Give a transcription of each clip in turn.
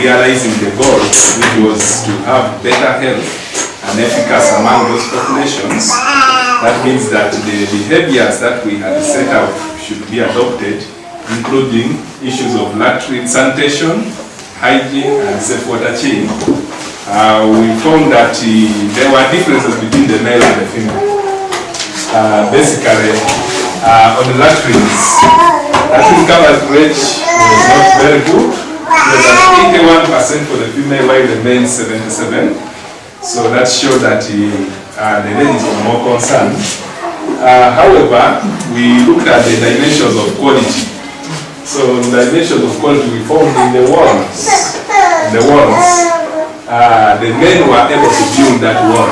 realizing the goals, which was to have better health and efficacy among those populations. That means that the behaviors that we had set out should be adopted, including issues of latrine sanitation, hygiene, and safe water chain. We found that there were differences between the male and the female. Basically, on the latrines, latrine coverage rate was not very good. It was at 81% for the female, while the male 77%. So that showed that the ladies were more concerned. However, we looked at the dimensions of quality. So the dimensions of quality we found in the walls. The men were able to build that wall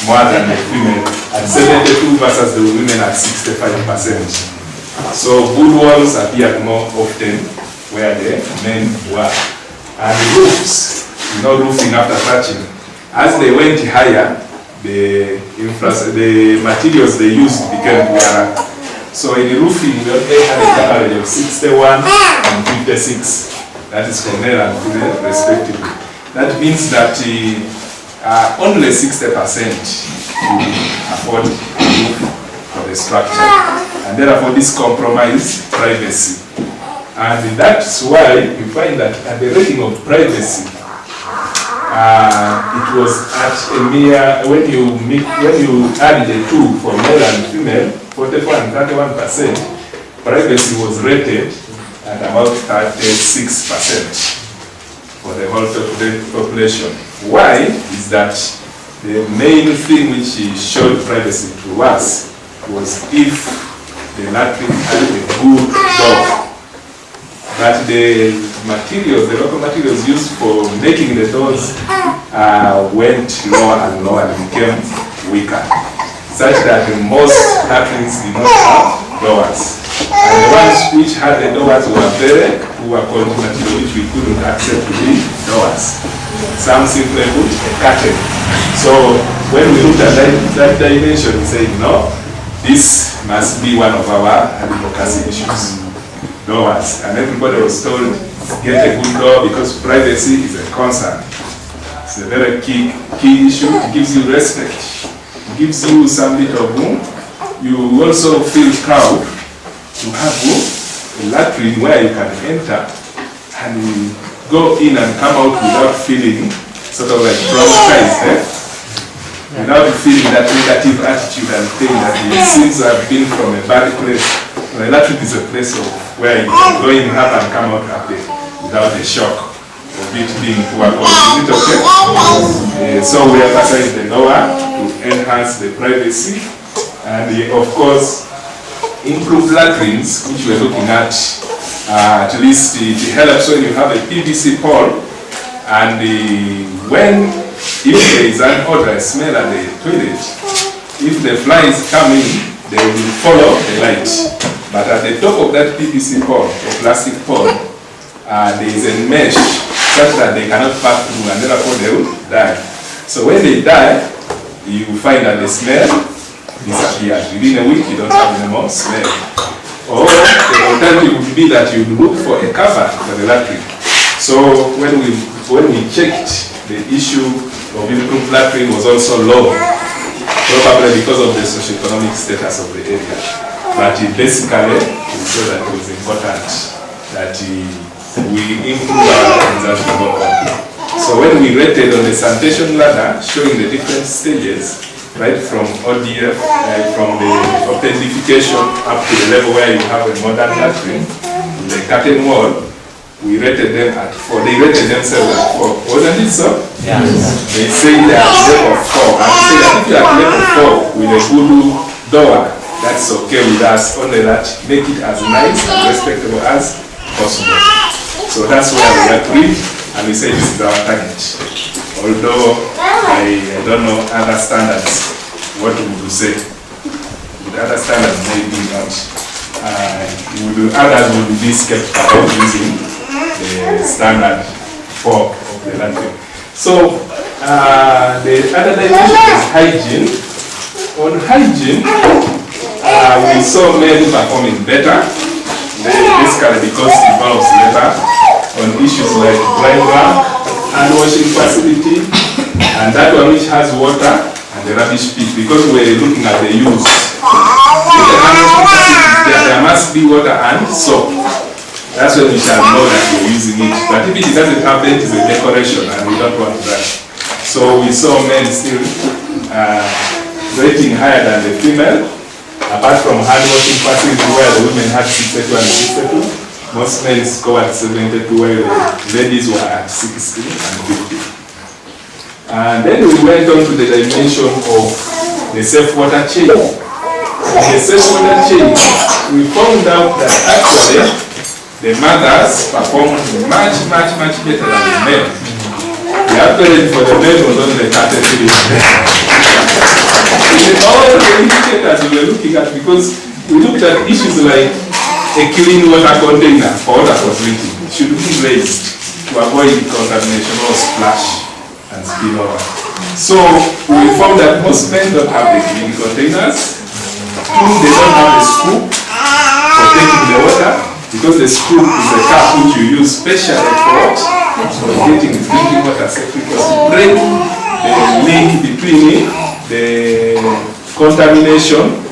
more than the female at 72 versus the women at 65%. So good walls appeared more often where the men were. And the roofs, roofing after thatching, as they went higher, the materials they used became poorer. So in the roofing, they had a coverage of 61 and 56. That is for male and female, respectively. That means that only 60% afford roof for the structure. And therefore, this compromises privacy. And that's why you find that at the rating of privacy, it was at a mere, when you add the two for male and female, 44 and 31%, privacy was rated at about 36% for the whole population. Why is that the main thing which showed privacy to us was if the latrine had a good door. But the materials, the local materials used for making the doors went lower and lower and became weaker, such that most latrines did not have doors. And the ones which had the doors were very poor quality material, which we couldn't accept to be doors. Some simply put a curtain. So when we looked at that dimension, we said, no, this must be one of our advocacy issues. Doors. And everybody was told, get a good door because privacy is a concern. It's a very key issue. It gives you respect. It gives you some bit of room. You also feel proud to have a latrine where you can enter and go in and come out without feeling sort of like traumatized, without feeling that negative attitude and thing that it seems to have been from a bad place. The latrine is a place where you can go in, have and come out happy without a shock of it being poor quality. Is it okay? So we emphasize the door to enhance the privacy and of course improved latrines, which we're looking at least it helps when you have a PVC pole and if there is an odor, smell at the toilet, if the flies come in, they will follow the light. But at the top of that PVC pole, or plastic pole, there is a mesh such that they cannot pass through and therefore they will die. So when they die, you find that the smell disappears. Within a week, you don't have any more smell. Or the alternative would be that you look for a cover for the latrine. So when we checked, the issue of improved latrine was also low, probably because of the socioeconomic status of the area. But basically, we saw that it was important that we improve our latrines as we go on. So when we rated on the sanitation ladder, showing the different stages, right from ODF, from the authentication up to the level where you have a modern latrine, the curtain wall, we rated them at 4. They rated themselves at 4. Wasn't it so? Yeah. They say they are at level 4. And say that if you are at level 4 with a good door, that's okay with us, only that make it as nice and respectable as possible. So that's where we agreed, and we say this is our target. Although I don't know other standards, what would you say? With other standards, maybe not. Others will be skeptical of using the standard 4 of the latrine. So the other dimension is hygiene. On hygiene, we saw men performing better, basically because it involves labor on issues like dry work, hand washing facility, and that one which has water, and the rubbish pit, because we're looking at the use. In the hand washing facility, there must be water and soap. That's when we shall know that we're using it. But if it doesn't have it, it's a decoration, and we don't want that. So we saw men still rating higher than the female, apart from hand washing facility where the women had 62 and 62. Most men scored 72, while the ladies were at 60 and 50. And then we went on to the dimension of the safe water chain. In the safe water chain, we found out that actually the mothers performed much better than the men. The average for the men was only 33. In all the indicators we were looking at, because we looked at issues like a clean water container for water for drinking should be raised to avoid contamination or splash and spill over. So we found that most men don't have the clean containers. Two, they don't have the scoop for taking the water, because the scoop is a cup which you use specially for what? For getting drinking water safely, because to break the link between the contamination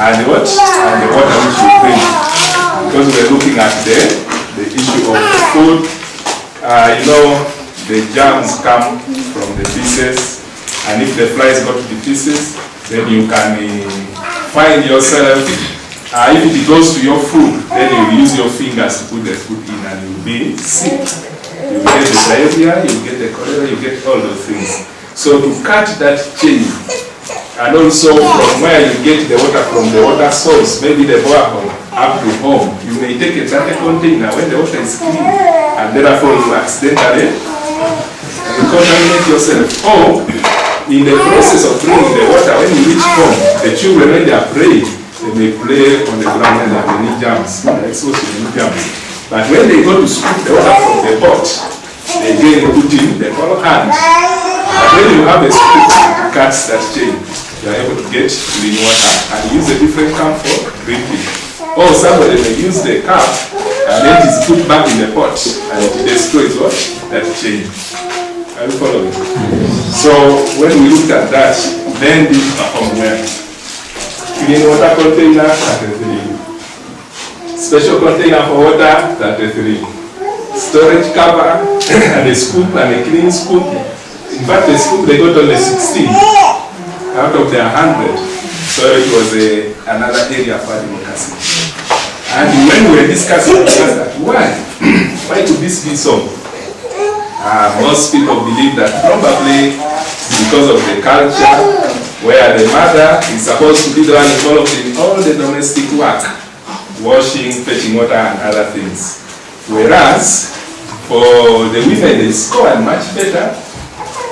and what? And the water which you drink. Because we're looking at the issue of food. You know, the germs come from the feces, and if the flies go to the feces, then you can find yourself, if it goes to your food, then you use your fingers to put the food in and you'll be sick. You get the diarrhea, you get the cholera, you get all those things. So to cut that chain, and also from where you get the water from the water source, maybe the borehole, up to home, you may take a dirty container when the water is clean, and therefore you accidentally contaminate yourself. Or in the process of drinking the water, when you reach home, the children, when they are praying, they may play on the ground and have any germs, exposed to any germs. But when they go to scoop the water from the pot, they again put in the whole hand. But when you have a scoop that cuts that chain, you are able to get clean water and use a different cup for drinking. Or somebody may use the cup and then it is put back in the pot and it destroys what? That chain. Are you following? So when we looked at that, then this performed well. Clean water container, 33. Special container for water, 33. Storage cover, and a scoop, and a clean scoop. In fact, the scoop, they got only 16 out of their 100. So it was another area for advocacy. And when we were discussing, we asked that, why could this be so? Most people believe that probably because of the culture where the mother is supposed to be the one involved in all the domestic work, washing, fetching water, and other things. Whereas for the women, they scored much better,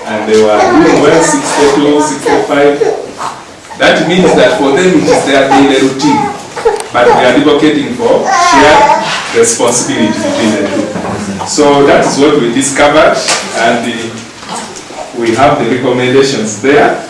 and they were doing well, 62, 65. That means that for them it is their daily routine. But we are advocating for shared responsibility between the two. So that is what we discovered, and we have the recommendations there.